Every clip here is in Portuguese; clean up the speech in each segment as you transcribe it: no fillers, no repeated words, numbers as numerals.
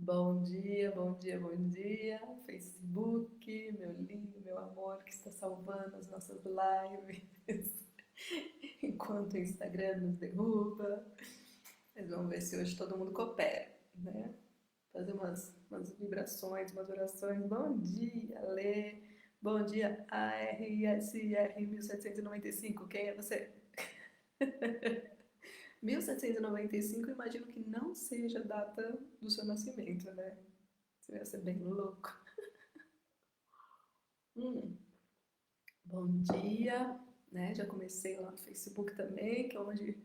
Bom dia, bom dia, bom dia. Facebook, meu lindo, meu amor, que está salvando as nossas lives, enquanto o Instagram nos derruba. Mas vamos ver se hoje todo mundo coopera, né? Fazer umas vibrações, umas orações. Bom dia, Lê. Bom dia, ARSR 1795. Quem é você? 1795, imagino que não seja a data do seu nascimento, né? Você vai ser bem louco. Hum, bom dia, né? Já comecei lá no Facebook também, que é onde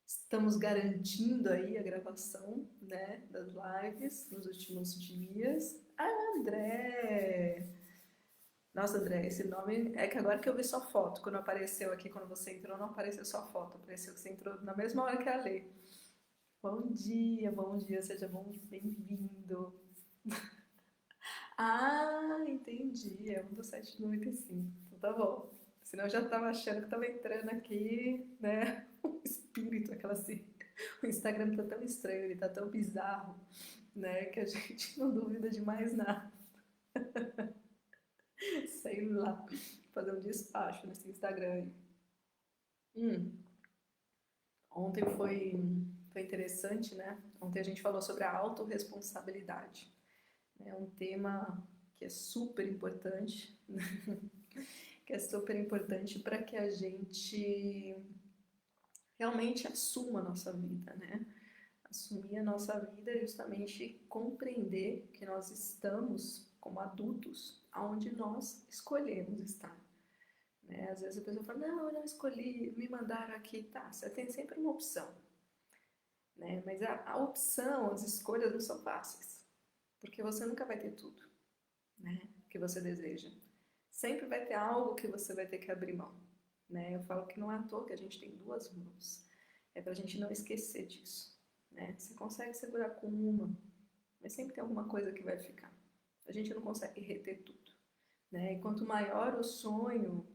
estamos garantindo aí a gravação, né, das lives nos últimos dias. Ah, André! Nossa, André, esse nome é que agora que eu vi sua foto, quando apareceu aqui, quando você entrou, não apareceu sua foto, apareceu que você entrou na mesma hora que a Lê. Bom dia, seja bem-vindo. Ah, entendi. É um do 795. Então tá bom. Senão eu já tava achando que tava entrando aqui, né? Um espírito, aquela assim. O Instagram tá tão estranho, ele tá tão bizarro, né? Que a gente não duvida de mais nada. Sei lá. Fazer um despacho nesse Instagram aí. Hum, ontem foi interessante, né? Ontem a gente falou sobre a autorresponsabilidade. É um tema que é super importante, que é super importante para que a gente realmente assuma a nossa vida, né? Assumir a nossa vida é justamente compreender que nós estamos como adultos aonde nós escolhemos estar. Né? Às vezes a pessoa fala, não, eu não escolhi, me mandaram aqui, tá, você tem sempre uma opção, né? Mas a opção, as escolhas não são fáceis, porque você nunca vai ter tudo, né, que você deseja. Sempre vai ter algo que você vai ter que abrir mão, né? Eu falo que não é à toa que a gente tem duas mãos. É pra gente não esquecer disso, né? Você consegue segurar com uma, mas sempre tem alguma coisa que vai ficar. A gente não consegue reter tudo, né? E quanto maior o sonho,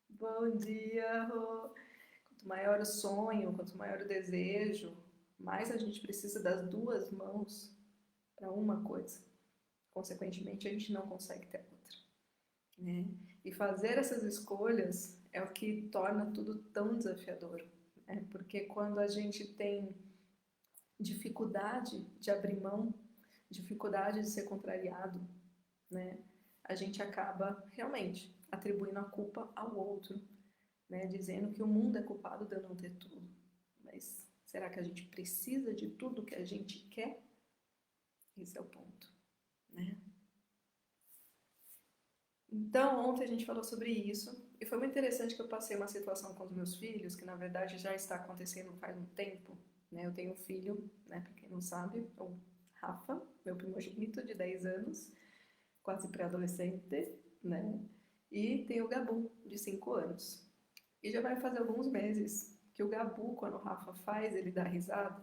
bom dia, Rô. Quanto maior o sonho, quanto maior o desejo, mais a gente precisa das duas mãos para uma coisa. Consequentemente, a gente não consegue ter outra, né? E fazer essas escolhas é o que torna tudo tão desafiador, né? Porque quando a gente tem dificuldade de abrir mão, dificuldade de ser contrariado, né? A gente acaba realmente atribuindo a culpa ao outro, né? Dizendo que o mundo é culpado de eu não ter tudo. Mas será que a gente precisa de tudo que a gente quer? Esse é o ponto, né? Então, ontem a gente falou sobre isso e foi muito interessante que eu passei uma situação com os meus filhos, que na verdade já está acontecendo faz um tempo, né? Eu tenho um filho, né, para quem não sabe, o Rafa, meu primogênito de 10 anos, quase pré-adolescente, né? E tem o Gabu, de 5 anos. E já vai fazer alguns meses que o Gabu, quando o Rafa faz, ele dá risada,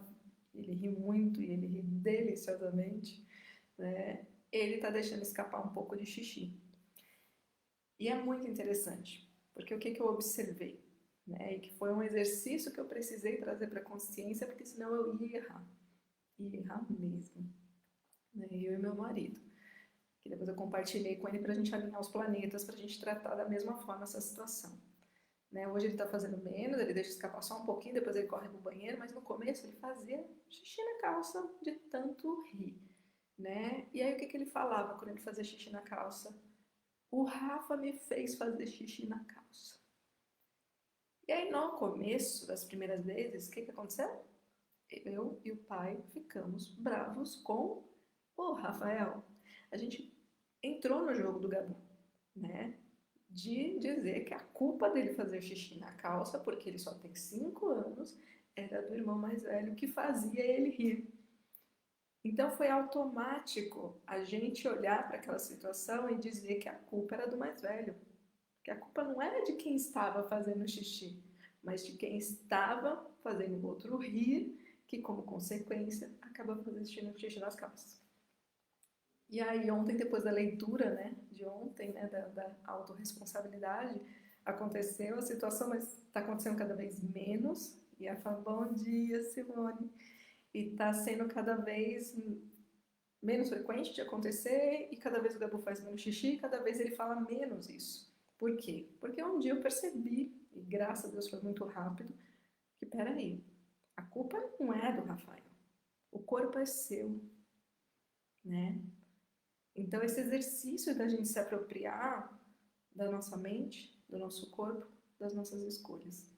ele ri muito e ele ri deliciosamente, né? Ele tá deixando escapar um pouco de xixi. E é muito interessante, porque o que, que eu observei? Né? E que foi um exercício que eu precisei trazer para a consciência, porque senão eu ia errar mesmo. Né? Eu e meu marido, que depois eu compartilhei com ele para a gente alinhar os planetas, para a gente tratar da mesma forma essa situação. Né? Hoje ele está fazendo menos, ele deixa escapar só um pouquinho, depois ele corre pro banheiro, mas no começo ele fazia xixi na calça de tanto rir. Né? E aí o que, que ele falava quando ele fazia xixi na calça? O Rafa me fez fazer xixi na calça. E aí, no começo, das primeiras vezes, o que, que aconteceu? Eu e o pai ficamos bravos com o Rafael. A gente entrou no jogo do Gabu, né? De dizer que a culpa dele fazer xixi na calça, porque ele só tem 5 anos, era do irmão mais velho que fazia ele rir. Então foi automático a gente olhar para aquela situação e dizer que a culpa era do mais velho. Que a culpa não era de quem estava fazendo xixi, mas de quem estava fazendo o outro rir, que como consequência acaba fazendo xixi nas calças. E aí ontem, depois da leitura, né, de ontem, né, da autorresponsabilidade, aconteceu a situação, mas está acontecendo cada vez menos. E ela fala, bom dia, Simone. E está sendo cada vez menos frequente de acontecer e cada vez o Gabu faz menos xixi, cada vez ele fala menos isso. Por quê? Porque um dia eu percebi, e graças a Deus foi muito rápido, que peraí, a culpa não é do Rafael, o corpo é seu, né? Então esse exercício da gente se apropriar da nossa mente, do nosso corpo, das nossas escolhas.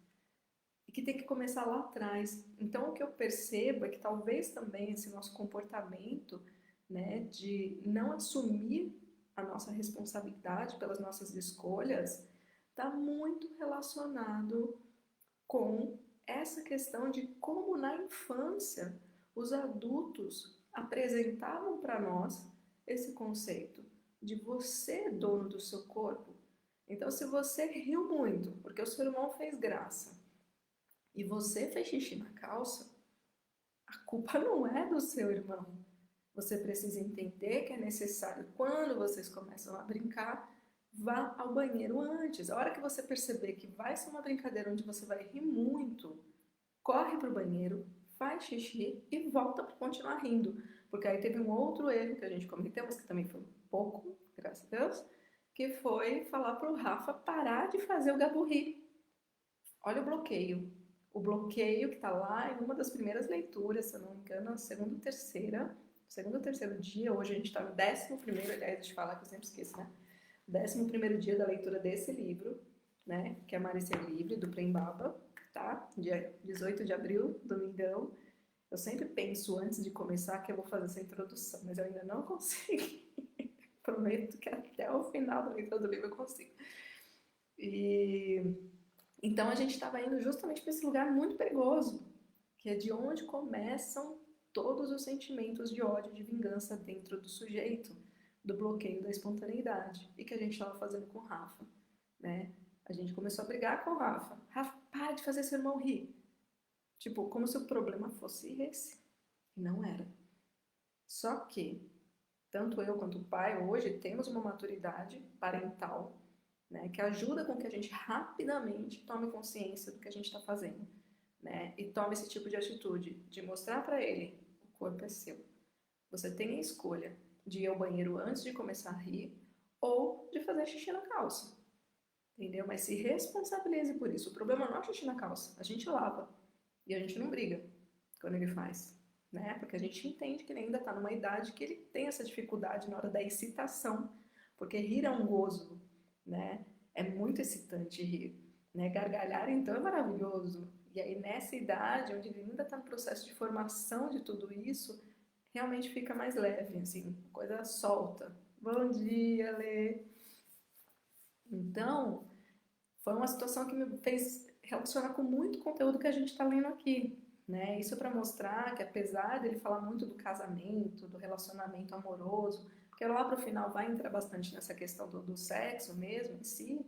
E que tem que começar lá atrás. Então o que eu percebo é que talvez também esse nosso comportamento, né, de não assumir a nossa responsabilidade pelas nossas escolhas, está muito relacionado com essa questão de como na infância os adultos apresentavam para nós esse conceito de você é dono do seu corpo. Então, se você riu muito porque o seu irmão fez graça e você fez xixi na calça, a culpa não é do seu irmão. Você precisa entender que é necessário, quando vocês começam a brincar, vá ao banheiro antes. A hora que você perceber que vai ser uma brincadeira onde você vai rir muito, corre para o banheiro, faz xixi e volta para continuar rindo. Porque aí teve um outro erro que a gente cometeu, mas que também foi pouco, graças a Deus, que foi falar para o Rafa parar de fazer o Gabu rir. Olha o bloqueio. O bloqueio que está lá em uma das primeiras leituras, se eu não me engano, a segunda ou terceira, segundo ou terceiro dia, hoje a gente está no 11º, aliás, deixa eu falar que eu sempre esqueço, né? 11º dia da leitura desse livro, né? Que é Amar e Ser Livre, do Prem Baba, tá? Dia 18 de abril, domingão. Eu sempre penso antes de começar que eu vou fazer essa introdução, mas eu ainda não consigo. Prometo que até o final da leitura do livro eu consigo. E então a gente estava indo justamente para esse lugar muito perigoso, que é de onde começam todos os sentimentos de ódio, de vingança dentro do sujeito, do bloqueio da espontaneidade, e que a gente estava fazendo com o Rafa, né? A gente começou a brigar com o Rafa. Rafa, para de fazer seu irmão rir. Tipo, como se o problema fosse esse. E não era. Só que, tanto eu quanto o pai, hoje, temos uma maturidade parental, né, que ajuda com que a gente rapidamente tome consciência do que a gente está fazendo, né, e tome esse tipo de atitude, de mostrar para ele, o corpo é seu. Você tem a escolha de ir ao banheiro antes de começar a rir ou de fazer xixi na calça, entendeu? Mas se responsabilize por isso. O problema não é o xixi na calça, a gente lava e a gente não briga quando ele faz, né? Porque a gente entende que ele ainda está numa idade que ele tem essa dificuldade na hora da excitação, porque rir é um gozo, né? É muito excitante rir, né? Gargalhar então é maravilhoso. E aí nessa idade, onde ele ainda está no processo de formação de tudo isso, realmente fica mais leve, assim, coisa solta. Bom dia, Lê. Então, foi uma situação que me fez relacionar com muito conteúdo que a gente está lendo aqui, né? Isso para mostrar que apesar dele falar muito do casamento, do relacionamento amoroso, porque lá para o final vai entrar bastante nessa questão do sexo mesmo em si,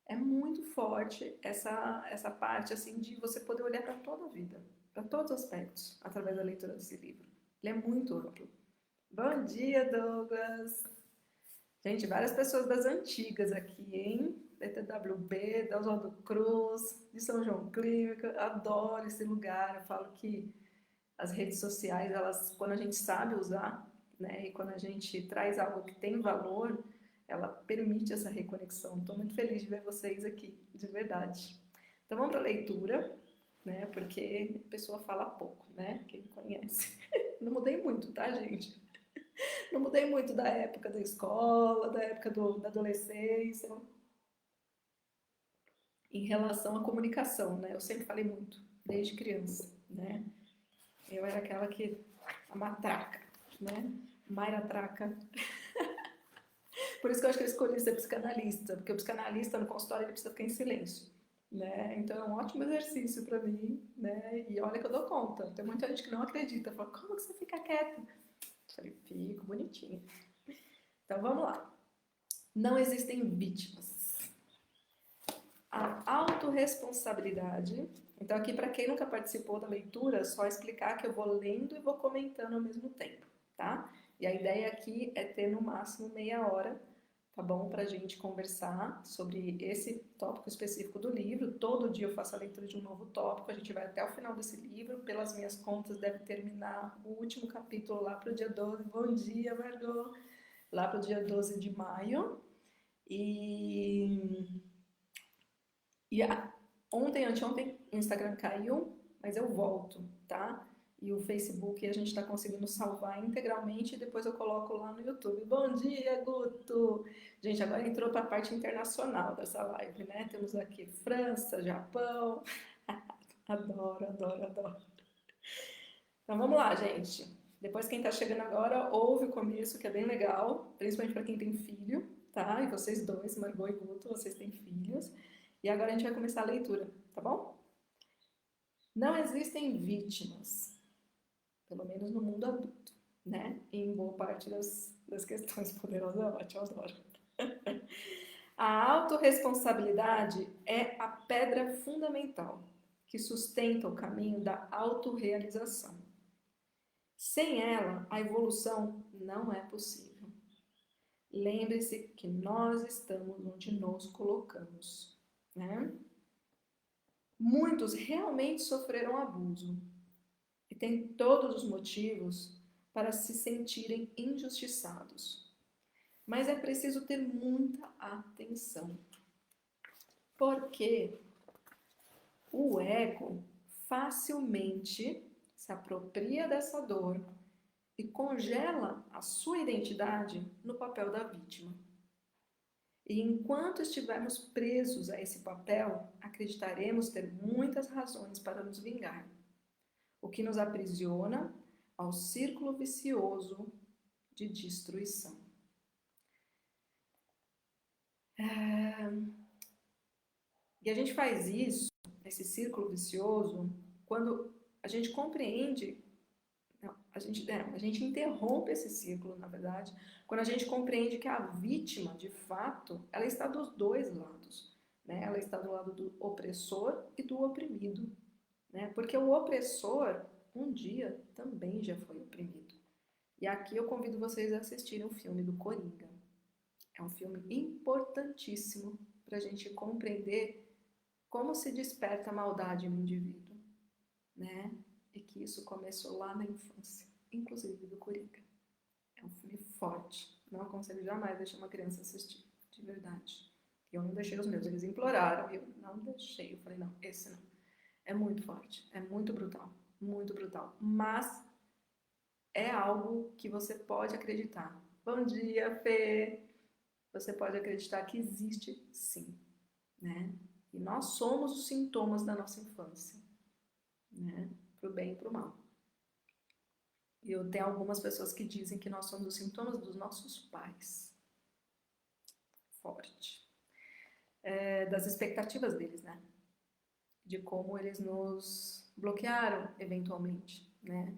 é muito forte essa parte assim de você poder olhar para toda a vida, para todos os aspectos, através da leitura desse livro. Ele é muito amplo. Bom dia, Douglas! Gente, várias pessoas das antigas aqui, hein? DTWB, da Oswaldo Cruz, de São João Clínico, adoro esse lugar. Eu falo que as redes sociais, elas, quando a gente sabe usar, né, e quando a gente traz algo que tem valor, ela permite essa reconexão. Estou muito feliz de ver vocês aqui, de verdade. Então vamos para a leitura, né? Porque a pessoa fala pouco, né? Quem me conhece. Não mudei muito, tá, gente? Não mudei muito da época da escola, da época da adolescência, em relação à comunicação, né? Eu sempre falei muito, desde criança, né? Eu era aquela que, a matraca, né? Mayra Traca. Por isso que eu acho que eu escolhi ser psicanalista, porque o psicanalista no consultório ele precisa ficar em silêncio, né? Então é um ótimo exercício para mim, né? E olha que eu dou conta. Tem muita gente que não acredita, fala, como que você fica quieta? Eu falei, fico bonitinha. Então vamos lá. Não existem vítimas. A autorresponsabilidade. Então, aqui, para quem nunca participou da leitura, só explicar que eu vou lendo e vou comentando ao mesmo tempo, tá? E a ideia aqui é ter no máximo meia hora tá bom? Pra gente conversar sobre esse tópico específico do livro. Todo dia eu faço a leitura de um novo tópico, a gente vai até o final desse livro. Pelas minhas contas, deve terminar o último capítulo lá pro dia 12. Bom dia, Margot! Lá pro dia 12 de maio. E, ontem, anteontem, o Instagram caiu, mas eu volto, tá? E o Facebook a gente está conseguindo salvar integralmente e depois eu coloco lá no YouTube. Bom dia, Guto! Gente, agora entrou para a parte internacional dessa live, né? Temos aqui França, Japão. Adoro, adoro, adoro. Então vamos lá, gente. Depois quem está chegando agora, ouve o começo, que é bem legal, principalmente para quem tem filho, tá? E vocês dois, Margot e Guto, vocês têm filhos. E agora a gente vai começar a leitura, tá bom? Não existem vítimas, pelo menos no mundo adulto, né? E em boa parte das questões poderosas, eu adoro. A autorresponsabilidade é a pedra fundamental que sustenta o caminho da autorrealização. Sem ela, a evolução não é possível. Lembre-se que nós estamos onde nos colocamos, né? Muitos realmente sofreram abuso e têm todos os motivos para se sentirem injustiçados. Mas é preciso ter muita atenção, porque o ego facilmente se apropria dessa dor e congela a sua identidade no papel da vítima. E enquanto estivermos presos a esse papel, acreditaremos ter muitas razões para nos vingar, o que nos aprisiona ao círculo vicioso de destruição. E a gente faz isso, esse círculo vicioso, quando a gente compreende, não, a gente interrompe esse círculo, na verdade, quando a gente compreende que a vítima, de fato, ela está dos dois lados, né? Ela está do lado do opressor e do oprimido, né? Porque o opressor, um dia, também já foi oprimido. E aqui eu convido vocês a assistirem o filme do Coringa. É um filme importantíssimo para a gente compreender como se desperta a maldade no indivíduo, né? E que isso começou lá na infância, inclusive do Coringa. É um filme forte. Não aconselho jamais deixar uma criança assistir, de verdade. Eu não deixei os meus, eles imploraram, eu não deixei. Eu falei, não, esse não. É muito forte, é muito brutal, muito brutal. Mas é algo que você pode acreditar. Bom dia, Fê! Você pode acreditar que existe sim, né? E nós somos os sintomas da nossa infância, né? Pro bem e pro mal. E eu tenho algumas pessoas que dizem que nós somos os sintomas dos nossos pais. Forte. Das expectativas deles, né? De como eles nos bloquearam, eventualmente, né?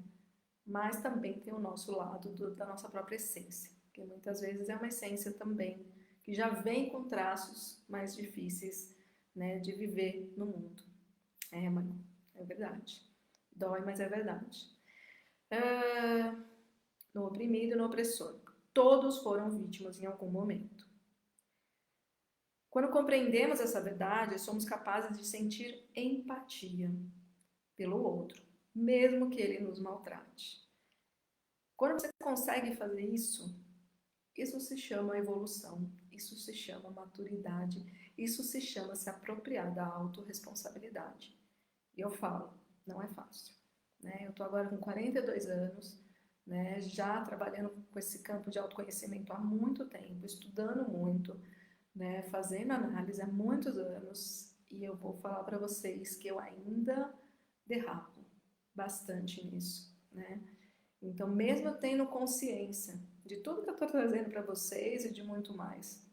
Mas também tem o nosso lado da nossa própria essência, que muitas vezes é uma essência também que já vem com traços mais difíceis, né, de viver no mundo. Mano, é verdade. Dói, mas é verdade. No oprimido e no opressor. Todos foram vítimas em algum momento. Quando compreendemos essa verdade, somos capazes de sentir empatia pelo outro, mesmo que ele nos maltrate. Quando você consegue fazer isso, isso se chama evolução, isso se chama maturidade, isso se chama se apropriar da autorresponsabilidade. E eu falo, não é fácil, né? Eu tô agora com 42 anos, né? Já trabalhando com esse campo de autoconhecimento há muito tempo, estudando muito, né? Fazendo análise há muitos anos, e eu vou falar para vocês que eu ainda derrapo bastante nisso, né? Então, mesmo eu tendo consciência de tudo que eu estou trazendo para vocês e de muito mais,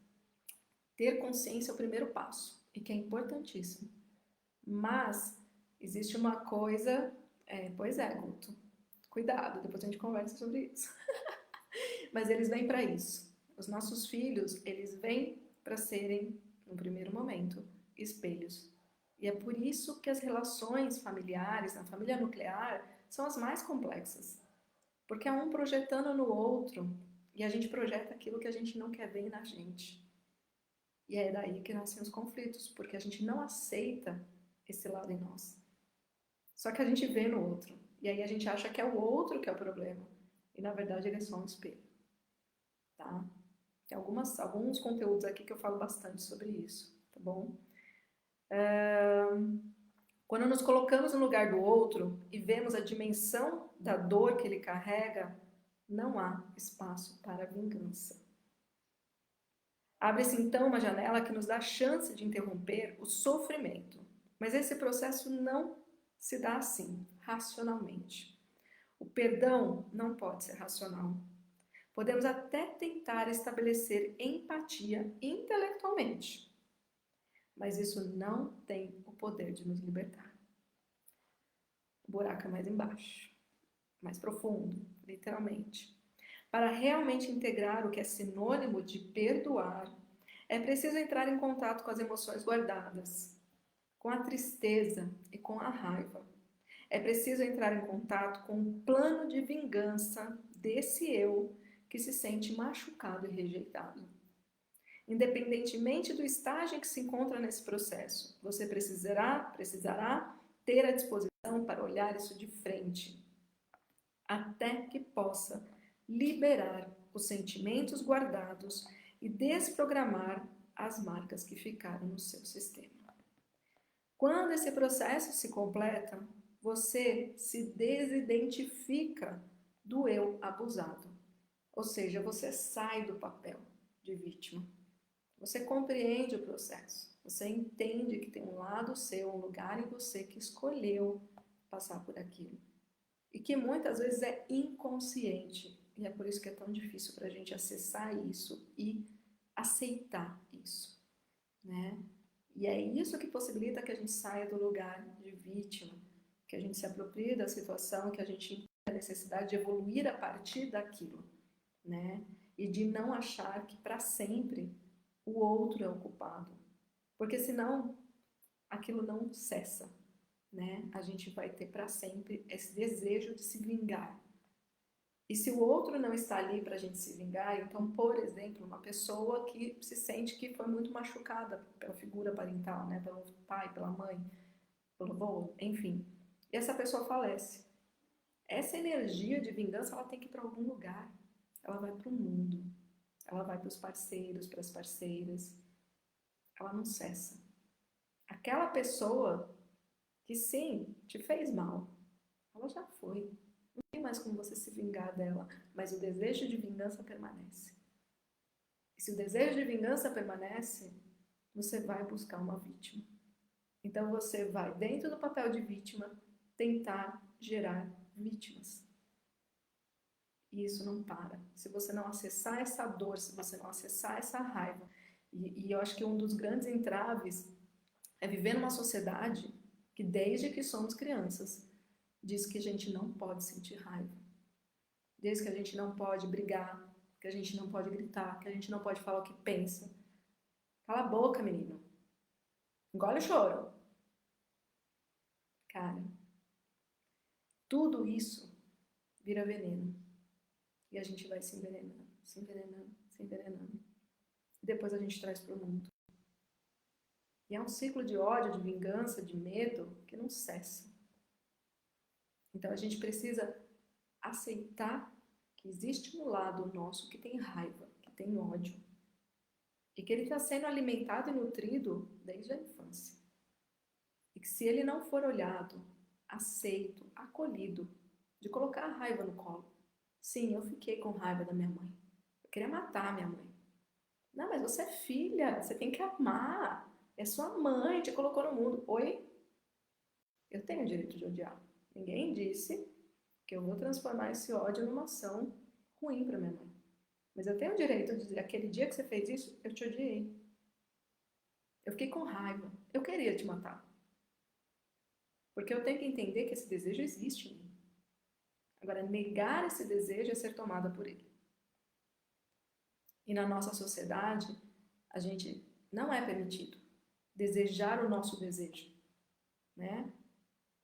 ter consciência é o primeiro passo e que é importantíssimo. Mas existe uma coisa, pois é, Guto, cuidado, depois a gente conversa sobre isso. Mas eles vêm para isso. Os nossos filhos, eles vêm para serem, no primeiro momento, espelhos. E é por isso que as relações familiares, na família nuclear, são as mais complexas. Porque é um projetando no outro E a gente projeta aquilo que a gente não quer ver na gente. E é daí que nascem os conflitos, porque a gente não aceita esse lado em nós. Só que a gente vê no outro. E aí a gente acha que é o outro que é o problema. E na verdade ele é só um espelho. Tá? Tem alguns conteúdos aqui que eu falo bastante sobre isso, tá bom? Quando nos colocamos no lugar do outro e vemos a dimensão da dor que ele carrega, não há espaço para vingança. Abre-se então uma janela que nos dá a chance de interromper o sofrimento. Mas esse processo não se dá assim, racionalmente. O perdão não pode ser racional. Podemos até tentar estabelecer empatia intelectualmente, mas isso não tem o poder de nos libertar. O buraco é mais embaixo, mais profundo, literalmente. Para realmente integrar o que é sinônimo de perdoar, é preciso entrar em contato com as emoções guardadas, com a tristeza e com a raiva. É preciso entrar em contato com o plano de vingança desse eu que se sente machucado e rejeitado. Independentemente do estágio em que se encontra nesse processo, você precisará ter a disposição para olhar isso de frente, até que possa liberar os sentimentos guardados e desprogramar as marcas que ficaram no seu sistema. Quando esse processo se completa, você se desidentifica do eu abusado. Ou seja, você sai do papel de vítima. Você compreende o processo. Você entende que tem um lado seu, um lugar em você que escolheu passar por aquilo. E que muitas vezes é inconsciente. E é por isso que é tão difícil para a gente acessar isso e aceitar isso, né? E é isso que possibilita que a gente saia do lugar de vítima, que a gente se aproprie da situação, que a gente entenda a necessidade de evoluir a partir daquilo, né? E de não achar que para sempre o outro é o culpado. Porque senão aquilo não cessa, né? A gente vai ter para sempre esse desejo de se vingar. E se o outro não está ali para a gente se vingar, então, por exemplo, uma pessoa que se sente que foi muito machucada pela figura parental, né? Pelo pai, pela mãe, pelo avô, enfim. E essa pessoa falece. Essa energia de vingança, ela tem que ir para algum lugar. Ela vai para o mundo. Ela vai para os parceiros, para as parceiras. Ela não cessa. Aquela pessoa que sim, te fez mal, ela já foi. Não tem mais como você se vingar dela, mas o desejo de vingança permanece. E se o desejo de vingança permanece, você vai buscar uma vítima. Então você vai, dentro do papel de vítima, tentar gerar vítimas. E isso não para. Se você não acessar essa dor, se você não acessar essa raiva, e eu acho que um dos grandes entraves é viver numa sociedade que, desde que somos crianças, diz que a gente não pode sentir raiva. Diz que a gente não pode brigar, que a gente não pode gritar, que a gente não pode falar o que pensa. Cala a boca, menino. Engole o choro. Cara, tudo isso vira veneno. E a gente vai se envenenando, se envenenando, se envenenando. E depois a gente traz para o mundo. E é um ciclo de ódio, de vingança, de medo que não cessa. Então a gente precisa aceitar que existe um lado nosso que tem raiva, que tem ódio. E que ele está sendo alimentado e nutrido desde a infância. E que se ele não for olhado, aceito, acolhido, de colocar a raiva no colo. Sim, eu fiquei com raiva da minha mãe. Eu queria matar minha mãe. Não, mas você é filha, você tem que amar. É sua mãe, te colocou no mundo. Oi? Eu tenho o direito de odiar. Ninguém disse que eu vou transformar esse ódio numa ação ruim para minha mãe. Mas eu tenho o direito de dizer, aquele dia que você fez isso, eu te odiei. Eu fiquei com raiva. Eu queria te matar. Porque eu tenho que entender que esse desejo existe em mim. Agora, negar esse desejo é ser tomada por ele. E na nossa sociedade, a gente não é permitido desejar o nosso desejo, né?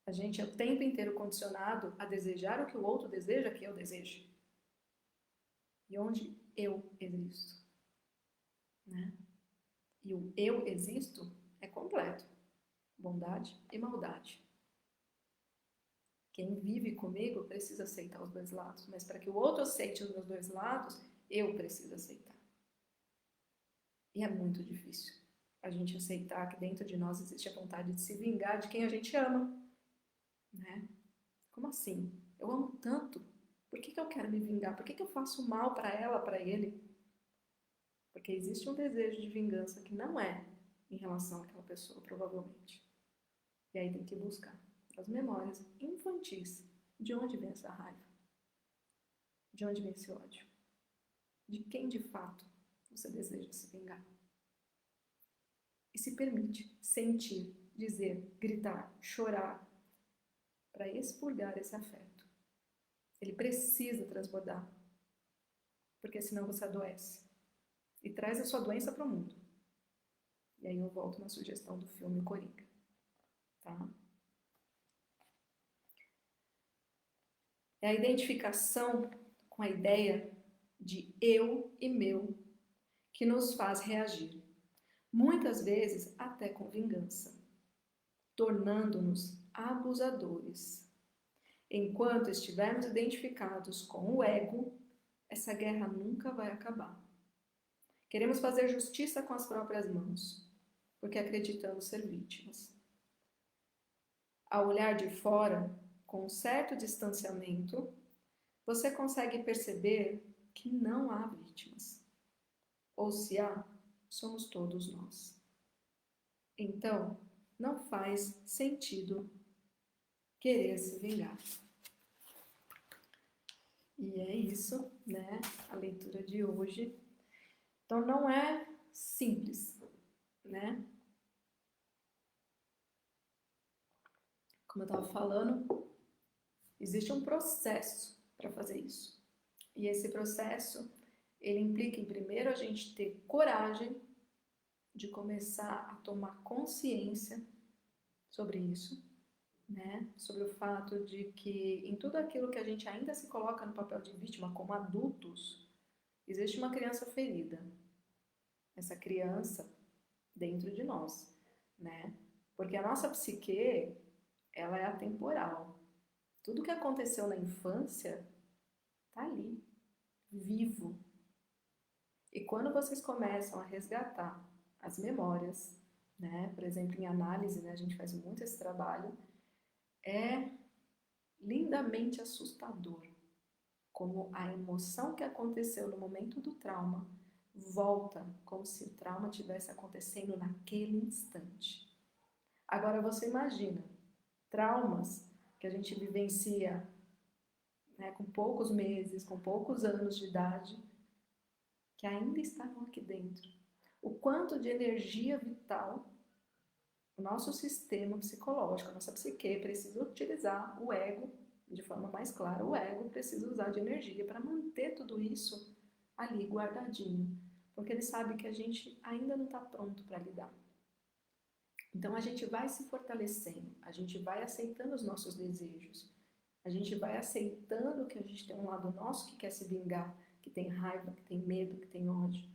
A gente é o tempo inteiro condicionado a desejar o que o outro deseja que eu desejo. e onde eu existo, né? E o eu existo é completo, bondade e maldade. Quem vive comigo precisa aceitar os dois lados, mas para que o outro aceite os meus dois lados, eu preciso aceitar. E é muito difícil a gente aceitar que dentro de nós existe a vontade de se vingar de quem a gente ama, né? Como assim? Eu amo tanto. Por que eu quero me vingar? Por que eu faço mal para ela, para ele? Porque existe um desejo de vingança que não é em relação àquela pessoa, provavelmente. E aí tem que buscar as memórias infantis. De onde vem essa raiva? De onde vem esse ódio? De quem de fato você deseja se vingar? E se permite sentir, dizer, gritar, chorar, para expurgar esse afeto. Ele precisa transbordar, porque senão você adoece e traz a sua doença para o mundo. E aí eu volto na sugestão do filme Coringa, tá? É a identificação com a ideia de eu e meu que nos faz reagir, muitas vezes até com vingança, tornando-nos abusadores. Enquanto estivermos identificados com o ego, essa guerra nunca vai acabar. Queremos fazer justiça com as próprias mãos, porque acreditamos ser vítimas. Ao olhar de fora, com um certo distanciamento, você consegue perceber que não há vítimas. Ou se há, somos todos nós. Então, não faz sentido querer se vingar. E é isso, né? A leitura de hoje. Então, não é simples, né? Como eu estava falando, existe um processo para fazer isso. E esse processo, ele implica em primeiro a gente ter coragem de começar a tomar consciência sobre isso, né? Sobre o fato de que em tudo aquilo que a gente ainda se coloca no papel de vítima como adultos, existe uma criança ferida. Essa criança dentro de nós, né? Porque a nossa psique, ela é atemporal. Tudo que aconteceu na infância tá ali, vivo. E quando vocês começam a resgatar as memórias, né? Por exemplo, em análise, né, a gente faz muito esse trabalho, é lindamente assustador como a emoção que aconteceu no momento do trauma volta como se o trauma tivesse acontecendo naquele instante. Agora você imagina, traumas que a gente vivencia, né, com poucos meses, com poucos anos de idade, que ainda estavam aqui dentro. O quanto de energia vital o nosso sistema psicológico, a nossa psique precisa utilizar o ego, de forma mais clara, o ego precisa usar de energia para manter tudo isso ali guardadinho, porque ele sabe que a gente ainda não está pronto para lidar. Então a gente vai se fortalecendo, a gente vai aceitando os nossos desejos, a gente vai aceitando que a gente tem um lado nosso que quer se vingar, que tem raiva, que tem medo, que tem ódio.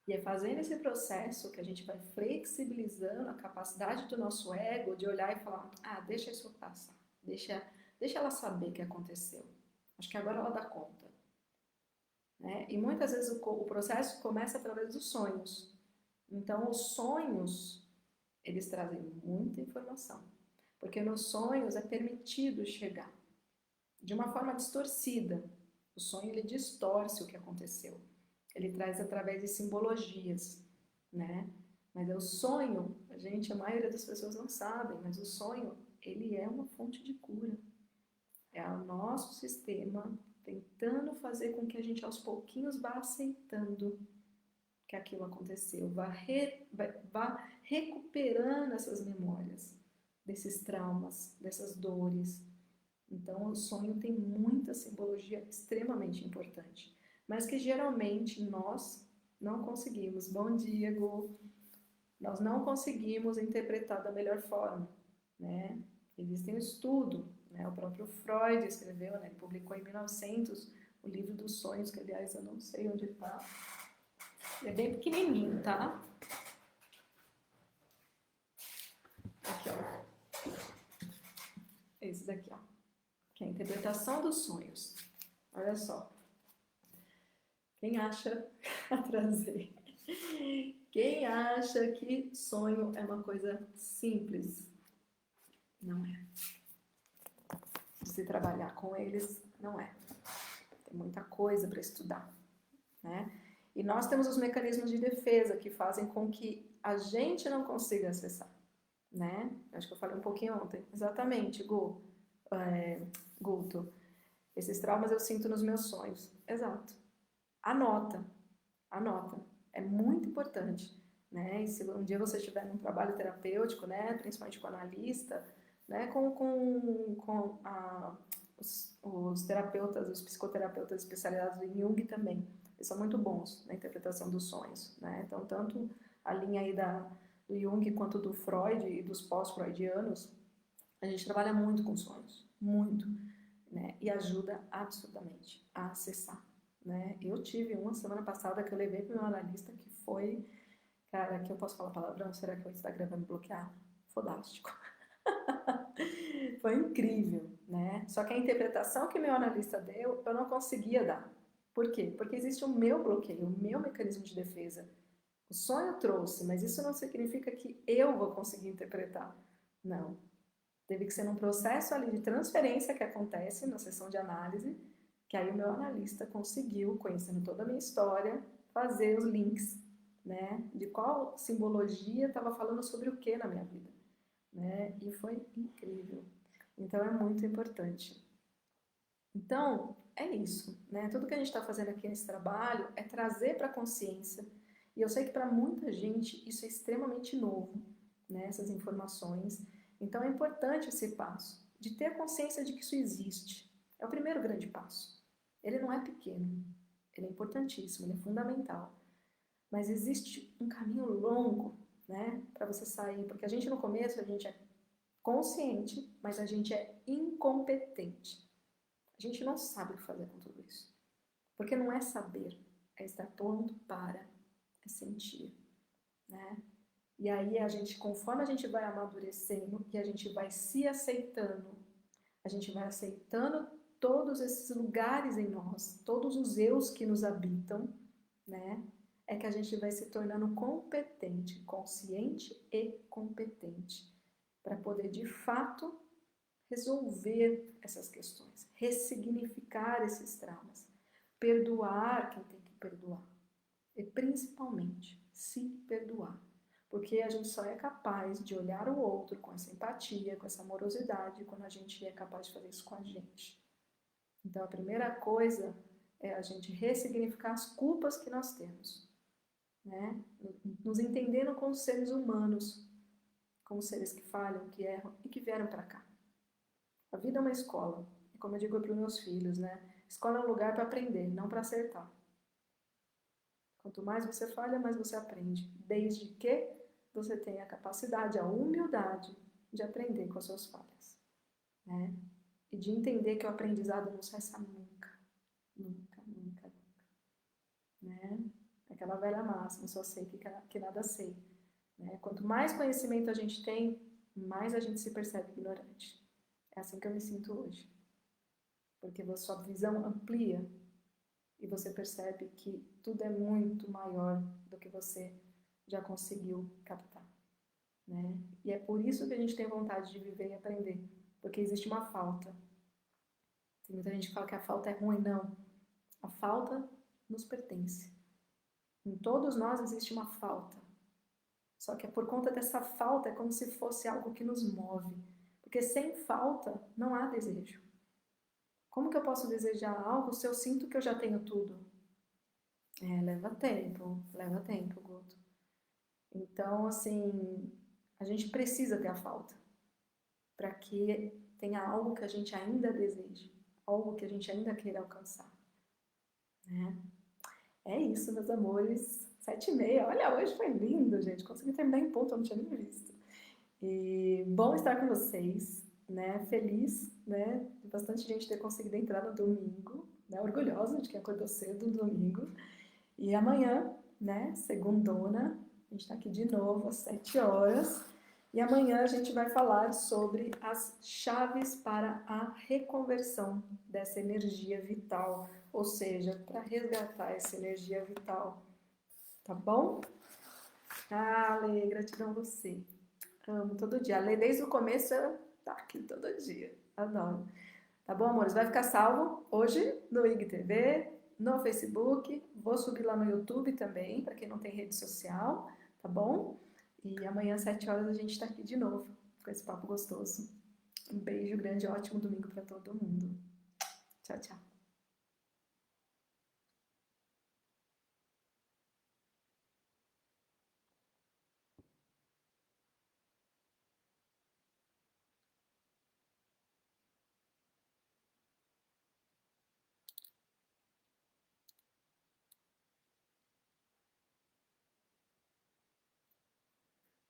E é fazendo esse processo que a gente vai flexibilizando a capacidade do nosso ego de olhar e falar, ah, deixa isso passar, deixa ela saber o que aconteceu. Acho que agora ela dá conta. Né? E muitas vezes o processo começa através dos sonhos. Então, os sonhos, eles trazem muita informação. Porque nos sonhos é permitido chegar de uma forma distorcida. O sonho, ele distorce o que aconteceu. Ele traz através de simbologias, né? Mas é o sonho, a maioria das pessoas não sabem, mas o sonho, ele é uma fonte de cura. É o nosso sistema tentando fazer com que a gente aos pouquinhos vá aceitando que aquilo aconteceu, vá recuperando essas memórias, desses traumas, dessas dores. Então, o sonho tem muita simbologia extremamente importante, mas que geralmente nós não conseguimos. Bom dia, Gu. Nós não conseguimos interpretar da melhor forma, né? Existem um estudo, né? O próprio Freud escreveu, né? Ele publicou em 1900 o livro dos sonhos, que aliás eu não sei onde está. Ele é bem pequenininho, tá? Aqui, ó. Esse daqui, ó. Que é a interpretação dos sonhos. Olha só. Quem acha, trazer. Quem acha que sonho é uma coisa simples? Não é. Se trabalhar com eles, não é. Tem muita coisa para estudar, né? E nós temos os mecanismos de defesa que fazem com que a gente não consiga acessar, né? Acho que eu falei um pouquinho ontem. Exatamente, Guto. Esses traumas eu sinto nos meus sonhos. Exato. Anota. Anota. É muito importante, né? E se um dia você estiver num trabalho terapêutico, né? Principalmente com analista, né? Os terapeutas, os psicoterapeutas especializados em Jung também. Eles são muito bons na interpretação dos sonhos, né? Então, tanto a linha aí do Jung quanto do Freud e dos pós-freudianos, a gente trabalha muito com sonhos, muito, né? E ajuda absurdamente a acessar, né? Eu tive uma semana passada que eu levei para o meu analista que foi, cara, que eu posso falar palavrão? Será que o Instagram vai me bloquear? Fodástico. Foi incrível, né? Só que a interpretação que meu analista deu, eu não conseguia dar. Por quê? Porque existe o meu bloqueio, o meu mecanismo de defesa. O sonho trouxe, mas isso não significa que eu vou conseguir interpretar. Não. Teve que ser num processo ali de transferência que acontece na sessão de análise, que aí o meu analista conseguiu, conhecendo toda a minha história, fazer os links, né? De qual simbologia estava falando sobre o que na minha vida, né? E foi incrível. Então é muito importante. Então, é isso, né? Tudo que a gente está fazendo aqui nesse trabalho é trazer para a consciência, e eu sei que para muita gente isso é extremamente novo, né? Essas informações. Então é importante esse passo, de ter a consciência de que isso existe. É o primeiro grande passo. Ele não é pequeno, ele é importantíssimo, ele é fundamental. Mas existe um caminho longo, né? Para você sair, porque a gente no começo, a gente é consciente, mas a gente é incompetente. A gente não sabe o que fazer com tudo isso. Porque não é saber, é estar pronto para, é sentir, né? E aí a gente, conforme a gente vai amadurecendo e a gente vai se aceitando, a gente vai aceitando todos esses lugares em nós, todos os eus que nos habitam, né? É que a gente vai se tornando competente, consciente e competente, para poder de fato resolver essas questões, ressignificar esses traumas, perdoar quem tem que perdoar e principalmente se perdoar. Porque a gente só é capaz de olhar o outro com essa empatia, com essa amorosidade, quando a gente é capaz de fazer isso com a gente. Então a primeira coisa é a gente ressignificar as culpas que nós temos, né? Nos entendendo como seres humanos, como seres que falham, que erram e que vieram para cá. A vida é uma escola, e como eu digo para os meus filhos, né? Escola é um lugar para aprender, não para acertar. Quanto mais você falha, mais você aprende, desde que você tenha a capacidade, a humildade de aprender com as suas falhas, né? E de entender que o aprendizado não cessa nunca, nunca, nunca, nunca, né? Aquela velha máxima, só sei que nada sei, né? Quanto mais conhecimento a gente tem, mais a gente se percebe ignorante. É assim que eu me sinto hoje. Porque a sua visão amplia e você percebe que tudo é muito maior do que você já conseguiu captar, né? E é por isso que a gente tem vontade de viver e aprender, porque existe uma falta. Tem muita gente que fala que a falta é ruim, não. A falta nos pertence. Em todos nós existe uma falta. Só que é por conta dessa falta, é como se fosse algo que nos move. Porque sem falta não há desejo. Como que eu posso desejar algo se eu sinto que eu já tenho tudo? Leva tempo, Guto. Então, assim, a gente precisa ter a falta para que tenha algo que a gente ainda deseje, algo que a gente ainda queira alcançar, né? É isso, meus amores. 7h30. Olha, hoje foi lindo, gente. Consegui terminar em ponto, eu não tinha nem visto. E bom estar com vocês, né? Feliz, né? De bastante gente ter conseguido entrar no domingo. né, orgulhosa de quem acordou cedo no domingo. E amanhã, né, segundona, a gente está aqui de novo às 7 horas. E amanhã a gente vai falar sobre as chaves para a reconversão dessa energia vital, ou seja, para resgatar essa energia vital, tá bom? Ah, Lê, gratidão a você. Amo todo dia. A Lê, desde o começo, ela tá aqui todo dia. Adoro. Tá bom, amores? Vai ficar salvo hoje no IGTV, no Facebook. Vou subir lá no YouTube também, para quem não tem rede social, tá bom? E amanhã às 7 horas a gente tá aqui de novo, com esse papo gostoso. Um beijo grande, ótimo domingo para todo mundo. Tchau, tchau.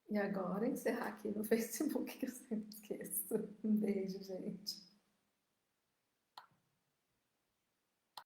E agora encerrar aqui no Facebook, que eu sempre esqueço. Um beijo, gente.